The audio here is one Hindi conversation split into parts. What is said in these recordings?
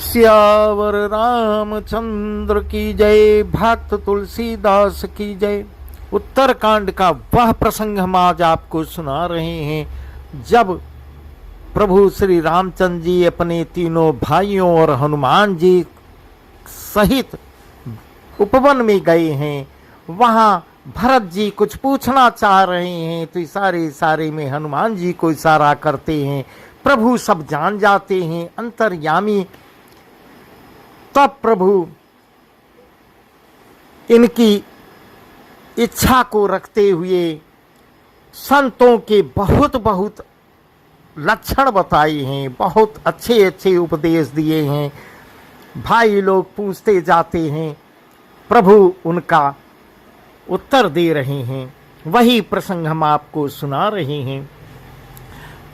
सियावर रामचंद्र की जय। भक्त तुलसीदास की जय। उत्तरकांड का वह प्रसंग हम आज आपको सुना रहे हैं जब प्रभु श्री रामचंद्र जी अपने तीनों भाइयों और हनुमान जी सहित उपवन में गए हैं। वहां भरत जी कुछ पूछना चाह रहे हैं तो इशारे में हनुमान जी को इशारा करते हैं। प्रभु सब जान जाते हैं, अंतर्यामी। तब प्रभु इनकी इच्छा को रखते हुए संतों के बहुत लक्षण बताए हैं, बहुत अच्छे उपदेश दिए हैं। भाई लोग पूछते जाते हैं, प्रभु उनका उत्तर दे रहे हैं। वही प्रसंग हम आपको सुना रहे हैं।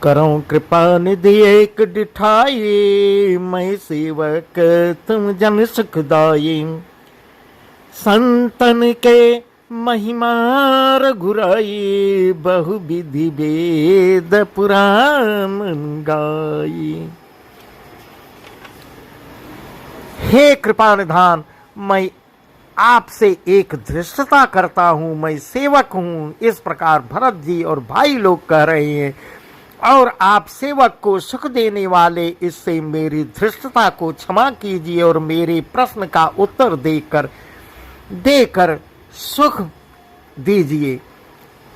करो कृपा निधि एक डिठाई, मैं सेवक तुम जन सुखदाई। संतन के महिमा रघुराई, बहु विधि वेद पुराण गाई। हे कृपा निधान, मैं आपसे एक धृष्टता करता हूं, मैं सेवक हूं। इस प्रकार भरत जी और भाई लोग कह रहे हैं और आप सेवक को सुख देने वाले, इससे मेरी धृष्टता को क्षमा कीजिए और मेरे प्रश्न का उत्तर देकर सुख दीजिए।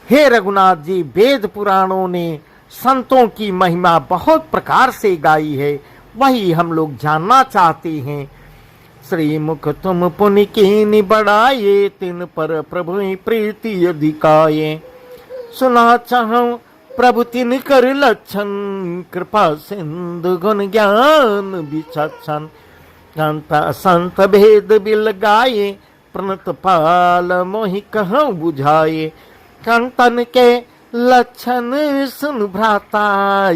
हे रघुनाथ जी, वेद पुराणों ने संतों की महिमा बहुत प्रकार से गाई है, वही हम लोग जानना चाहते हैं। श्रीमुख तुम पुनि कीनि बढ़ाए, तिन पर प्रभु प्रीति अधिकाये। सुना चाहूं प्रभु तिन कर लक्षण, कृपा सिंधु गुण ज्ञान विचक्षण। संत भेद बिल गाये, प्रणत पाल मोहि कहूँ बुझाए। कंतन के लक्षण सुन भ्राता,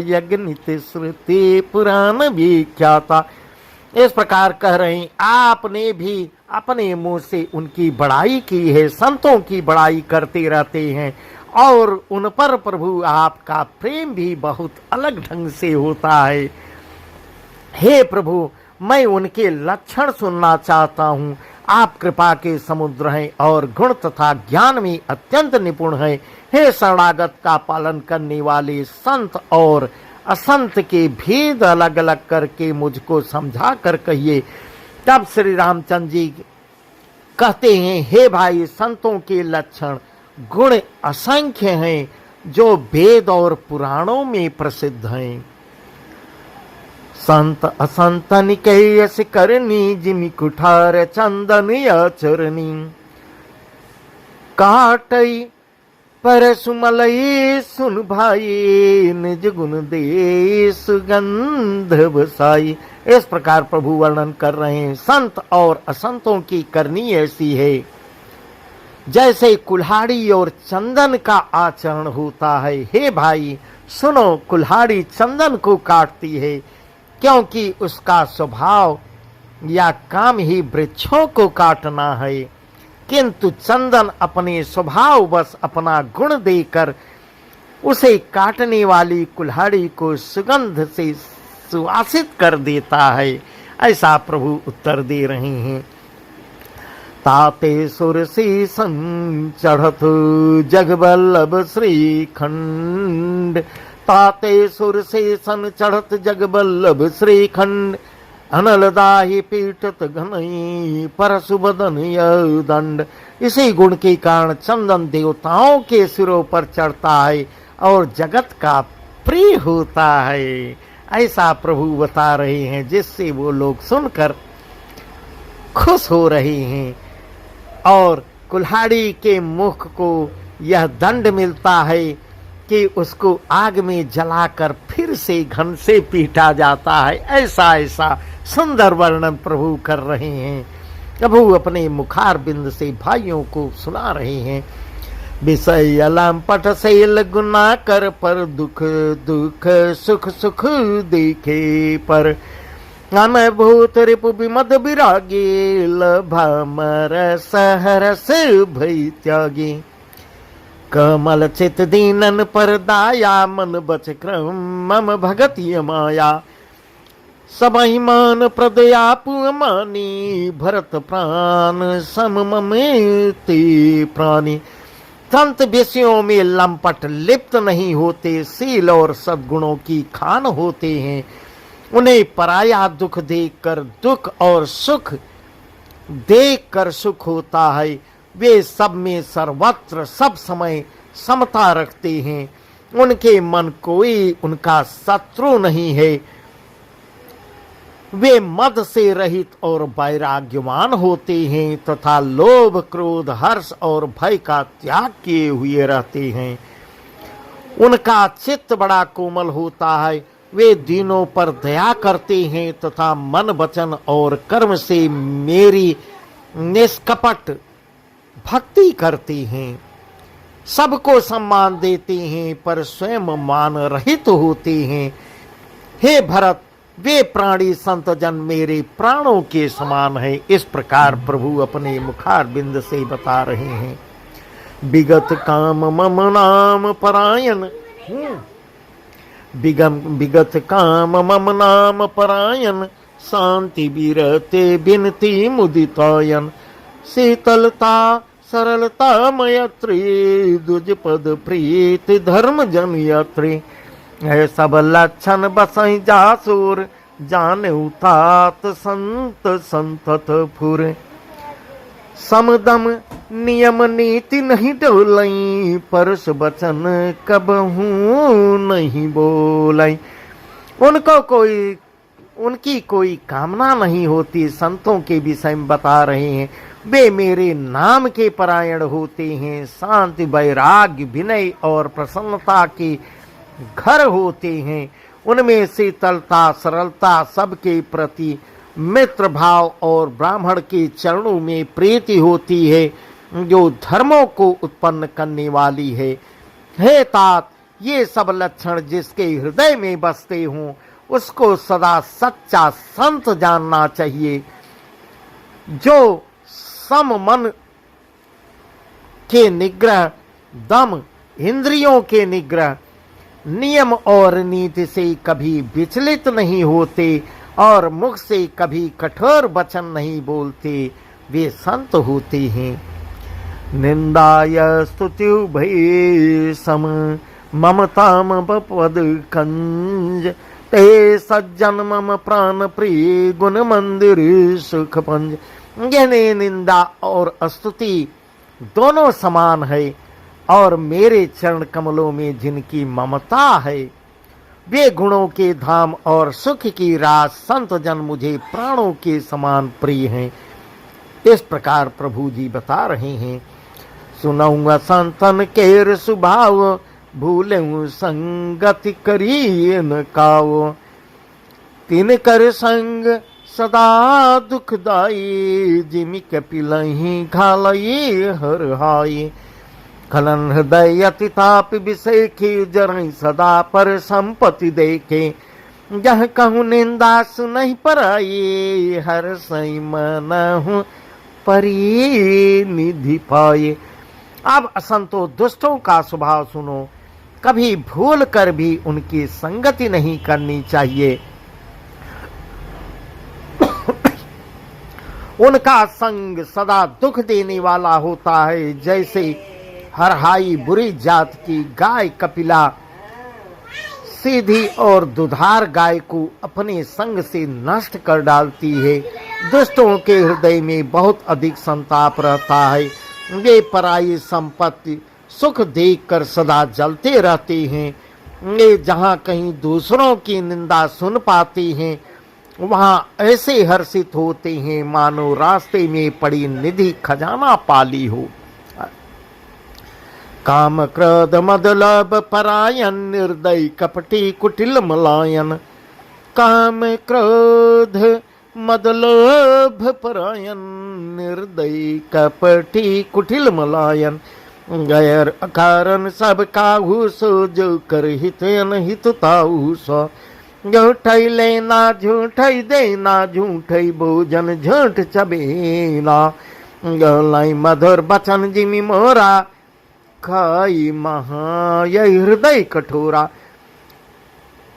यज्ञनित श्रुति पुराण विख्याता। इस प्रकार कह रहे हैं, आपने भी अपने मुंह से उनकी बड़ाई की है, संतों की बड़ाई करते रहते हैं और उन पर प्रभु आपका प्रेम भी बहुत अलग ढंग से होता है। हे प्रभु, मैं उनके लक्षण सुनना चाहता हूँ। आप कृपा के समुद्र हैं और गुण तथा ज्ञान में अत्यंत निपुण हैं। हे शरणागत का पालन करने वाले संत और असंत के भेद अलग अलग करके मुझको समझा कर कहिए। तब श्री रामचंद्र जी कहते हैं, हे भाई, संतों के लक्षण गुण असंख्य हैं जो वेद और पुराणों में प्रसिद्ध हैं। संत असंतन के यश करनी, जिमि कुठार चंदन या चरनी। काटई पर सुमलई सुन भाई, निज गुण दे सुगंध बसाई। इस प्रकार प्रभु वर्णन कर रहे हैं। संत और असंतों की करनी ऐसी है जैसे कुल्हाड़ी और चंदन का आचरण होता है। हे भाई सुनो, कुल्हाड़ी चंदन को काटती है क्योंकि उसका स्वभाव या काम ही वृक्षों को काटना है, किंतु चंदन अपने स्वभाव बस अपना गुण देकर उसे काटने वाली कुल्हाड़ी को सुगंध से सुवासित कर देता है। ऐसा प्रभु उत्तर दे रहे हैं। ताते सुर शीसन चढ़त जगबल्लभ श्रीखंड। ताते सुर शीसन चढ़त जगबल्लभ श्रीखंड। अनलदाहि पीठत घनई, परशुबदन दंड। इसी गुण के कारण चंदन देवताओं के सिरों पर चढ़ता है और जगत का प्रिय होता है। ऐसा प्रभु बता रहे हैं, जिससे वो लोग सुनकर खुश हो रहे हैं। और कुल्हाड़ी के मुख को यह दंड मिलता है कि उसको आग में जलाकर फिर से घन से पीटा जाता है। ऐसा सुंदर वर्णन प्रभु कर रहे हैं। प्रभु अपने मुखार बिंद से भाइयों को सुना रहे हैं। विषय अलम पट शैल गुना कर, पर दुख दुख सुख सुख देखे पर। हम भूत रिपु विमद विरागे, लभमर सहरस भई त्यागी। कमल चित दीनन पर दाया, मन बच क्रम मम भगतिय माया। सबहि मान प्रदयापु मानी, भरत प्राण सम ममेते प्राणी। संत विषयों में लंपट लिप्त नहीं होते, शील और सद्गुणों की खान होते हैं। उन्हें पराया दुख देखकर दुख और सुख देखकर सुख होता है। वे सब में सर्वत्र सब समय समता रखते हैं। उनके मन कोई उनका शत्रु नहीं है। वे मद से रहित और वैराग्यवान होते हैं तथा लोभ क्रोध हर्ष और भय का त्याग किए हुए रहते हैं। उनका चित्त बड़ा कोमल होता है। वे दीनों पर दया करते हैं तथा मन वचन और कर्म से मेरी निष्कपट भक्ति करते हैं। सबको सम्मान देते हैं पर स्वयं मान रहित होते हैं। हे भरत, वे प्राणी संत जन मेरे प्राणों के समान है। इस प्रकार प्रभु अपने मुखारबिंद से बता रहे हैं। विगत काम मम नाम परायण, विगत काम मम नाम परायण, शांति विरते बिनती मुदितायन, शीतलता सरलता मयत्री, दुज पद प्रीत धर्म जन यात्री। है सब लक्षण बसई जासुर, जान उतात संत संतत फुर। समदम नियम नीति नहीं डोलई, परस वचन कबहू नहीं बोलई। उनकी कोई कामना नहीं होती। संतों के विषय में बता रहे हैं। वे मेरे नाम के परायण होते हैं। शांति वैराग्य विनय और प्रसन्नता के घर होते हैं। उनमें शीतलता सरलता, सबके प्रति मित्र भाव और ब्राह्मण के चरणों में प्रीति होती है, जो धर्मों को उत्पन्न करने वाली है। हे तात, ये सब लक्षण जिसके हृदय में बसते हों, उसको सदा सच्चा संत जानना चाहिए। जो सम मन के निग्रह, दम, इंद्रियों के निग्रह, नियम और नीति से कभी विचलित नहीं होते और मुख से कभी कठोर वचन नहीं बोलते, वे संत होते हैं। निंदाय स्तुत्यु भय सम, ममताम बपद कंज, ते सज्जन मम प्राण प्रिय, गुण मंदिर सुख पंज। यानी निंदा और स्तुति दोनों समान है, और मेरे चरण कमलों में जिनकी ममता है, वे गुणों के धाम और सुख की राज संत जन मुझे प्राणों के समान प्रिय हैं। इस प्रकार प्रभु जी बता रहे हैं। सुनऊंगा संतन केर सुभाव, भूलूं संगति करी न काव, तिन कर संग सदा दुखदाई, जिमि कपिलहि घालई हर हाई। खलन हृदय अति ताप विषेखी, जरई सदा पर संपत्ति देखे, जह कहूँ निंदा सुनहि पराई, हर सई मनहु परी निधि पाए। अब असंतो दुष्टों का स्वभाव सुनो। कभी भूल कर भी उनकी संगति नहीं करनी चाहिए। उनका संग सदा दुख देने वाला होता है। जैसे हरहाई बुरी जात की गाय कपिला सीधी और दुधार गाय को अपने संग से नष्ट कर डालती है। दुष्टों के हृदय में बहुत अधिक संताप रहता है। वे पराई संपत्ति सुख देखकर सदा जलते रहते हैं। वे जहाँ कहीं दूसरों की निंदा सुन पाते हैं, वहाँ ऐसे हर्षित होते हैं मानो रास्ते में पड़ी निधि खजाना पाली हो। काम क्रोध मद लोभ परायण, निर्दयी कपटी कुटिल मलायन। काम क्रोध मद लोभ परायण, निर्दयी कपटी कुटिल मलायन। गैर अकारण सब काहू सो, जो कर हित अनहित ताऊ सो। झूठई लेना झूठई देना, झूठई भोजन झूठ चबेना। गलाई मधुर बचन जिमि मोरा, खाई महा यही हृदय कठोरा।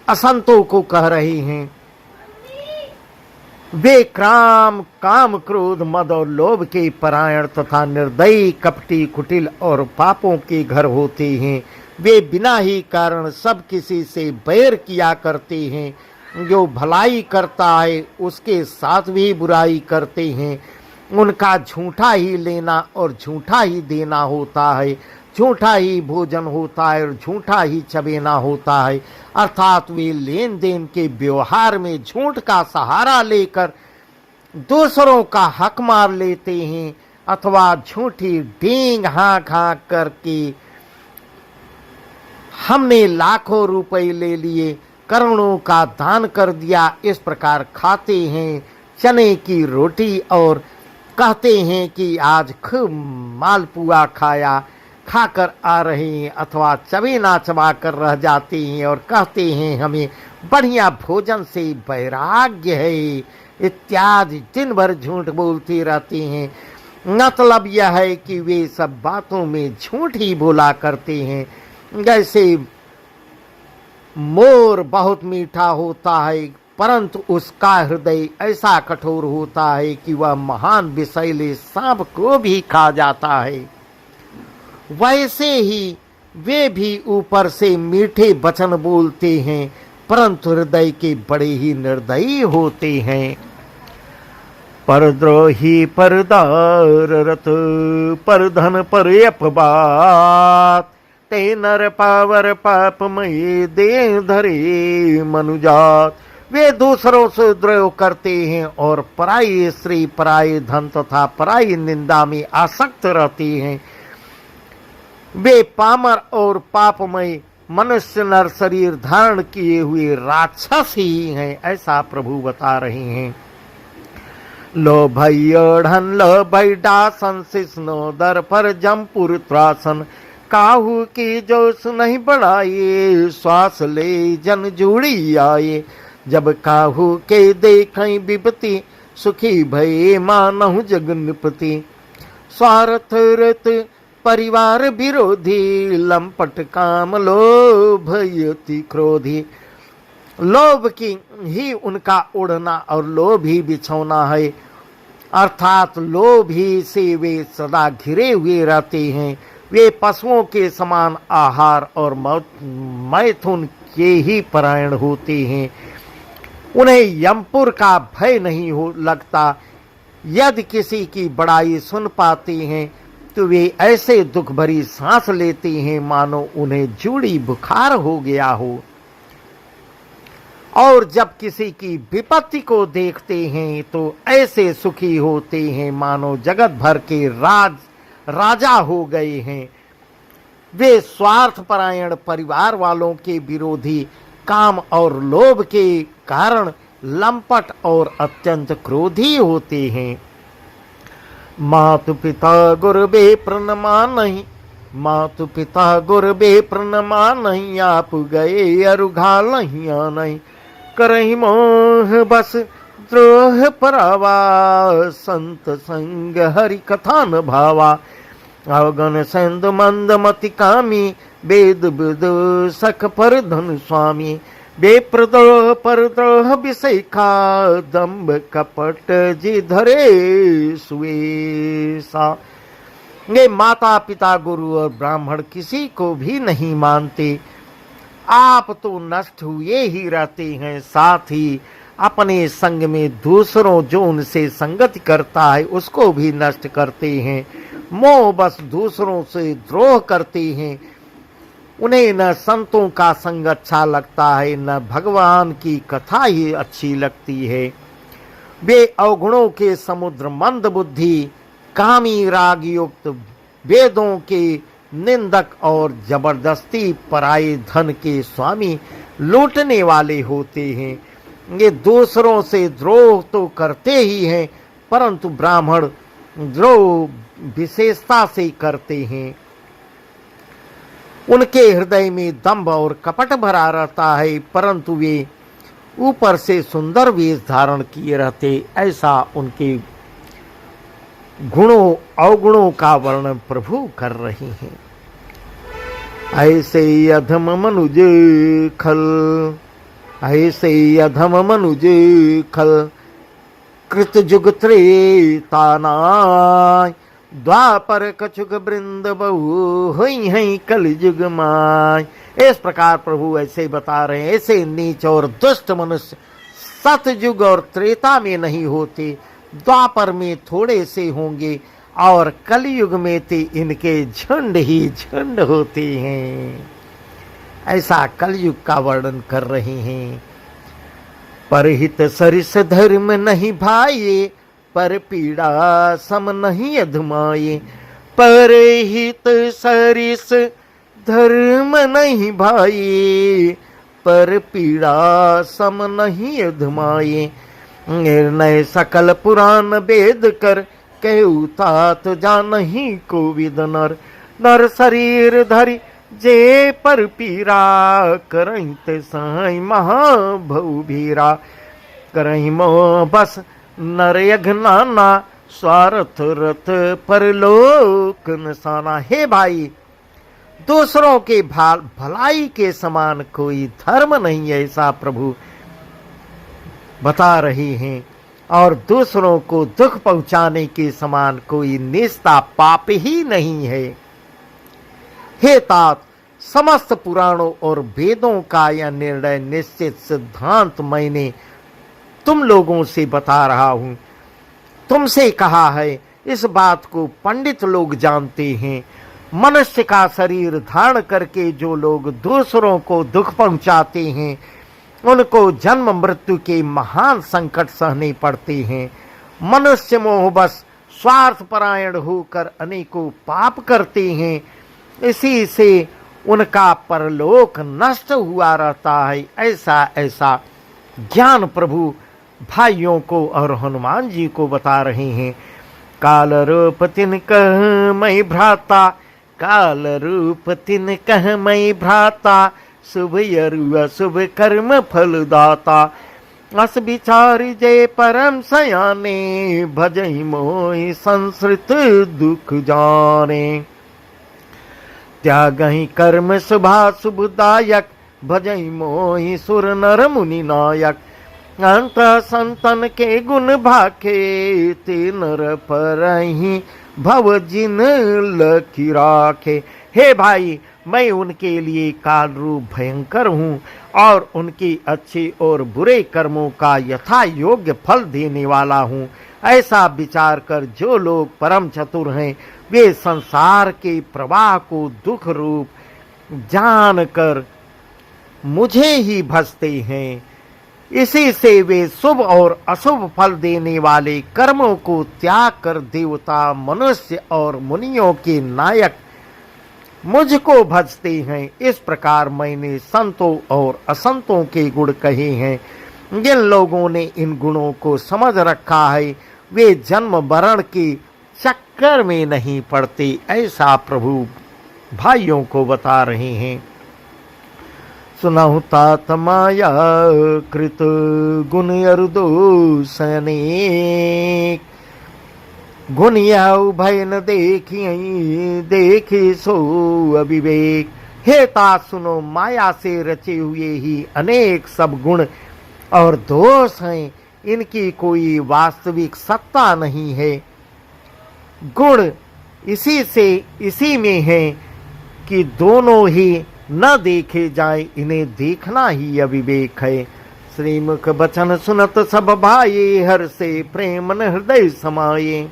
असंतों को कह रहे हैं वे काम क्रोध मद और लोभ के परायण तथा निर्दयी कपटी कुटिल और पापों के घर होते हैं। वे बिना ही कारण सब किसी से बैर किया करते हैं। जो भलाई करता है उसके साथ भी बुराई करते हैं। उनका झूठा ही लेना और झूठा ही देना होता है, झूठा ही भोजन होता है और झूठा ही चबेना होता है। अर्थात वे लेन देन के व्यवहार में झूठ का सहारा लेकर दूसरों का हक मार लेते हैं अथवा झूठी डींग हाँक हाँक करके हमने लाखों रुपए ले लिए, करोड़ों का दान कर दिया, इस प्रकार खाते हैं चने की रोटी और कहते हैं कि आज खूब मालपुआ खाया, खाकर आ रहे हैं, अथवा चबेना चबा कर रह जाते हैं और कहते हैं हमें बढ़िया भोजन से वैराग्य है इत्यादि। दिन भर झूठ बोलते रहते हैं। मतलब यह है कि वे सब बातों में झूठ ही बोला करते हैं। जैसे मोर बहुत मीठा होता है परंतु उसका हृदय ऐसा कठोर होता है कि वह महान विषैले सांप को भी खा जाता है, वैसे ही वे भी ऊपर से मीठे वचन बोलते हैं परंतु हृदय के बड़े ही निर्दयी होते हैं। परद्रोही परदार रत पर धन पर अपबात, ते नर पावर पापमय दे धरे मनुजात। वे दूसरों से द्रोह करते हैं और पराई स्त्री पराई धन तथा पराई निंदा में आसक्त रहते हैं। वे पामर और पापमय मनुष्य नर शरीर धारण किए हुए राक्षस ही हैं, ऐसा प्रभु बता रहे हैं। लो भई ओढ़न लो भई डासन सिस्नो दर पर जमपुर त्रासन, काहू की जोश नहीं बढ़ाए श्वास ले जन जुड़ी आए। जब काहू के देखें विपत्ति सुखी भये मानहु जगन्पति। स्वार्थ रत परिवार विरोधी लंपट काम लोभ यति क्रोधी। लोभ की ही उनका उड़ना और लोभ ही बिछौना है, अर्थात लोभ ही से वे सदा घिरे हुए रहते हैं। वे पशुओं के समान आहार और मैथुन के ही परायण होते हैं। उन्हें यमपुर का भय नहीं हो लगता। यदि किसी की बड़ाई सुन पाते हैं तो वे ऐसे दुख भरी सांस लेते हैं मानो उन्हें जूड़ी बुखार हो गया हो। और जब किसी की विपत्ति को देखते हैं तो ऐसे सुखी होते हैं मानो जगत भर के राजा हो गए हैं। वे स्वार्थपरायण परिवार वालों के विरोधी, काम और लोभ के कारण लंपट और अत्यंत क्रोधी होते हैं। मातु पिता गुरबे प्रणमा नहीं, मातु पिता गुरबे प्रणमा नहीं, आप गए अरुघा लहिया नहीं। करहि मोह बस द्रोह परावा, संत संग हरि कथा न भावा। अवगन सेंद मंद मति कामी, वेद विदु सख पर धन स्वामी। बेप्रद्रोह परद्रोह विषैखा, दम्भ कपट जी धरे सुवेसा। ये माता पिता गुरु और ब्राह्मण किसी को भी नहीं मानते। आप तो नष्ट हुए ही रहते हैं, साथ ही अपने संग में दूसरों जो उनसे संगति करता है उसको भी नष्ट करते हैं। मोह बस दूसरों से द्रोह करते हैं। उन्हें न संतों का संग अच्छा लगता है, न भगवान की कथा ही अच्छी लगती है। वे अवगुणों के समुद्र, मंद बुद्धि, कामी राग युक्त, वेदों के निंदक और जबरदस्ती पराये धन के स्वामी, लूटने वाले होते हैं। ये दूसरों से द्रोह तो करते ही हैं परंतु ब्राह्मण द्रोह विशेषता से करते हैं। उनके हृदय में दंभ और कपट भरा रहता है परंतु वे ऊपर से सुंदर वेश धारण किए रहते। ऐसा उनके गुणों अवगुणों का वर्णन प्रभु कर रहे हैं। ऐसे अधम मनुज खल, ऐसे अधम मनुज खल, कृत जुग त्रेतानाय, द्वापर कछुक वृंद बहु हुई हैं कल युग माय। इस प्रकार प्रभु ऐसे बता रहे हैं, ऐसे नीच और दुष्ट मनुष्य सतयुग और त्रेता में नहीं होते, द्वापर में थोड़े से होंगे और कलयुग में तो इनके झुंड ही झुंड होते हैं। ऐसा कलयुग का वर्णन कर रहे हैं। परहित सरिस धर्म नहीं भाई, पर पीड़ा सम नहीं अधमाए। परहित सरिस धर्म नहीं भाई, पर पीड़ा सम नहीं अधमाए। निर्णय सकल पुराण वेद कर, कहु तात जानहि को विद नर। नर शरीर धरि जे पर पीरा, करहित साई महाभव भीरा। करहि मोह बस नर यघ नाना, स्वार्थ रथ परलोक निशाना। हे भाई, दूसरों के भलाई के समान कोई धर्म नहीं है, ऐसा प्रभु बता रहे हैं। और दूसरों को दुख पहुंचाने के समान कोई निष्ठा पाप ही नहीं है। हे तात, समस्त पुराणों और वेदों का यह निर्णय निश्चित सिद्धांत मैंने तुम लोगों से बता रहा हूं। तुमसे कहा है, इस बात को पंडित लोग जानते हैं। मनुष्य का शरीर धारण करके जो लोग दूसरों को दुख पहुंचाते हैं, उनको जन्म मृत्यु के महान संकट सहने पड़ते हैं। मनुष्य मोहबस स्वार्थपरायण होकर अनेकों पाप करते हैं, इसी से उनका परलोक नष्ट हुआ रहता है। ऐसा ज्ञान प्रभु भाइयों को और हनुमान जी को बता रहे हैं। काल रूप तिन कह मैं भ्राता, काल रूप तिन कह मैं भ्राता। शुभ यरु अशुभ कर्म फल दाता, अस विचार जय परम सयाने। भजहि मोहि संसृत दुख जाने। त्यागहि कर्म शुभाशुभदायक, भजहि मोहि सुर नर मुनि नायक। अंत संतन के गुण भाखे, ते नर परहि भव जिन लखी राखे। हे भाई, मैं उनके लिए काल रूप भयंकर हूँ और उनके अच्छे और बुरे कर्मों का यथा योग्य फल देने वाला हूँ। ऐसा विचार कर जो लोग परम चतुर हैं, वे संसार के प्रवाह को दुख रूप जानकर मुझे ही भजते हैं। इसी से वे शुभ और अशुभ फल देने वाले कर्मों को त्याग कर देवता, मनुष्य और मुनियों के नायक मुझको भजते हैं। इस प्रकार मैंने संतों और असंतों के गुण कहे हैं। जिन लोगों ने इन गुणों को समझ रखा है, वे जन्म मरण के चक्कर में नहीं पड़ते, ऐसा प्रभु भाइयों को बता रहे हैं। सुनहु तात माया कृत गुण अरुदोष अनेक। गुण यौ भय न देखी सो अविवेक। हे तात, सुनो, माया से रचे हुए ही अनेक सब गुण और दोष हैं, इनकी कोई वास्तविक सत्ता नहीं है। गुण इसी में है कि दोनों ही न देखे जाए, इन्हें देखना ही अविवेक है। श्रीमुख बचन सुनत सब भाये, हर से प्रेम न हृदय समाये।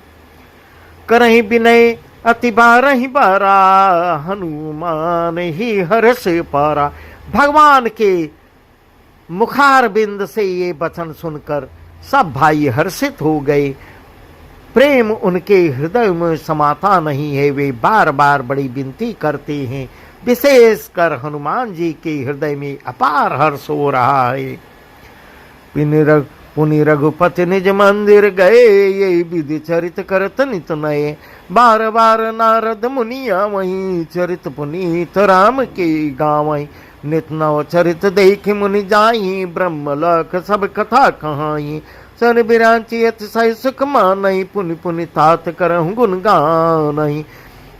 करहि विनय अति बारहि बारा, हनुमान ही हर्ष पारा। भगवान के मुखार बिंद से ये वचन सुनकर सब भाई हर्षित हो गए। प्रेम उनके हृदय में समाता नहीं है, वे बार बार बड़ी विनती करते हैं। विशेषकर हनुमान जी के हृदय में अपार हर्ष हो रहा है। पुनि रघुपति निज मंदिर गए, ये विधि चरित करत नित नये। बार बार नारद मुनिया वहीं, चरित पुनीत राम के गावई। नित नव चरित देख मुनि जाई, ब्रह्मलोक सब कथा कहाई। सर बिरांची अतिशय सुख मानई, पुनि पुनि तात करहु गुण गानई।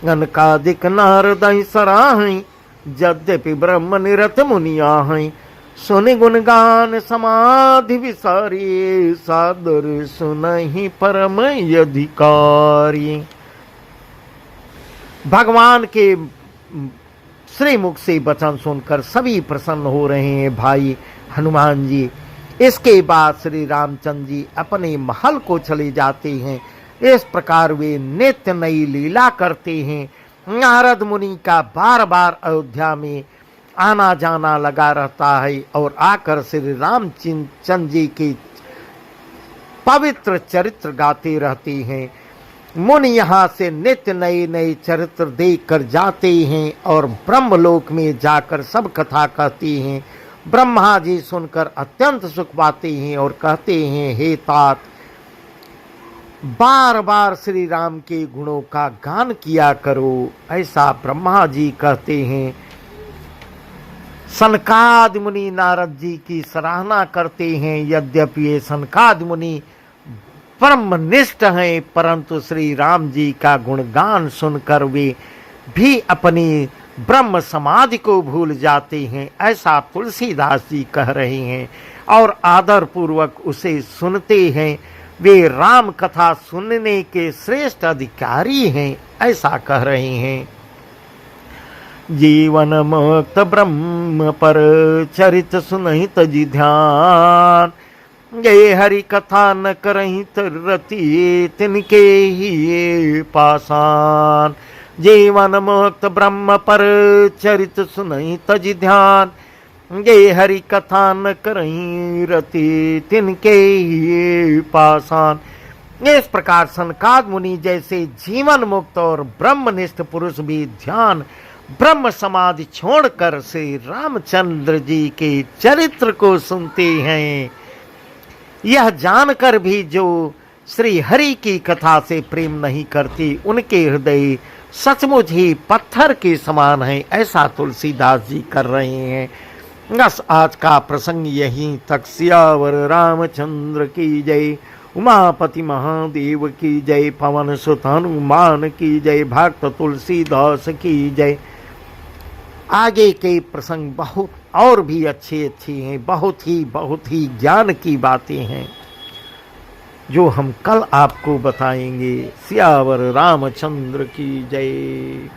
अनकादिक नारदहि सराहई, यद्यपि ब्रह्म निरत मुनिया हैं। सुनि गुणगान समाधि विसारी, सादर सुनहि परम अधिकारी। भगवान के श्रीमुख से वचन सुनकर सभी प्रसन्न हो रहे हैं भाई हनुमान जी। इसके बाद श्री रामचंद्र जी अपने महल को चले जाते हैं। इस प्रकार वे नित्य नई लीला करते हैं। नारद मुनि का बार बार अयोध्या में आना जाना लगा रहता है और आकर श्री रामचंद्र जी के पवित्र चरित्र गाते रहते हैं। मुनि यहाँ से नित्य नए नए चरित्र देख कर जाते हैं और ब्रह्मलोक में जाकर सब कथा कहते हैं। ब्रह्मा जी सुनकर अत्यंत सुख पाते हैं और कहते हैं, हे तात, बार बार श्री राम के गुणों का गान किया करो। ऐसा ब्रह्मा जी कहते हैं। सनकादि मुनि नारद जी की सराहना करते हैं। यद्यपि ये सनकादि मुनि ब्रह्मनिष्ठ हैं, परंतु श्री राम जी का गुणगान सुनकर वे भी अपनी ब्रह्म समाधि को भूल जाते हैं। ऐसा तुलसीदास जी कह रहे हैं और आदर पूर्वक उसे सुनते हैं। वे राम कथा सुनने के श्रेष्ठ अधिकारी हैं, ऐसा कह रहे हैं। जीवन मुक्त ब्रह्म पर चरित सुनहि तजि ध्यान, ये हरि कथा न करहि रति तिनके ही पासान। जीवन मुक्त ब्रह्म पर चरित सुनहि तजि ध्यान, ये हरि कथा न करहि रति तिनके ही पासान। इस प्रकार सनकाद मुनि जैसे जीवन मुक्त और ब्रह्मनिष्ठ पुरुष भी ध्यान ब्रह्म समाधि छोड़कर श्री रामचंद्र जी के चरित्र को सुनते हैं। यह जानकर भी जो श्री हरि की कथा से प्रेम नहीं करती, उनके हृदय सचमुच ही पत्थर के समान है, ऐसा तुलसीदास जी कर रहे हैं। बस आज का प्रसंग यहीं तक। सियावर रामचंद्र की जय, उमापति महादेव की जय, पवन सुत हनुमान की जय, भक्त तुलसीदास की जय। आगे के प्रसंग बहुत और भी अच्छे हैं। बहुत ही ज्ञान की बातें हैं जो हम कल आपको बताएंगे। सियावर रामचंद्र की जय।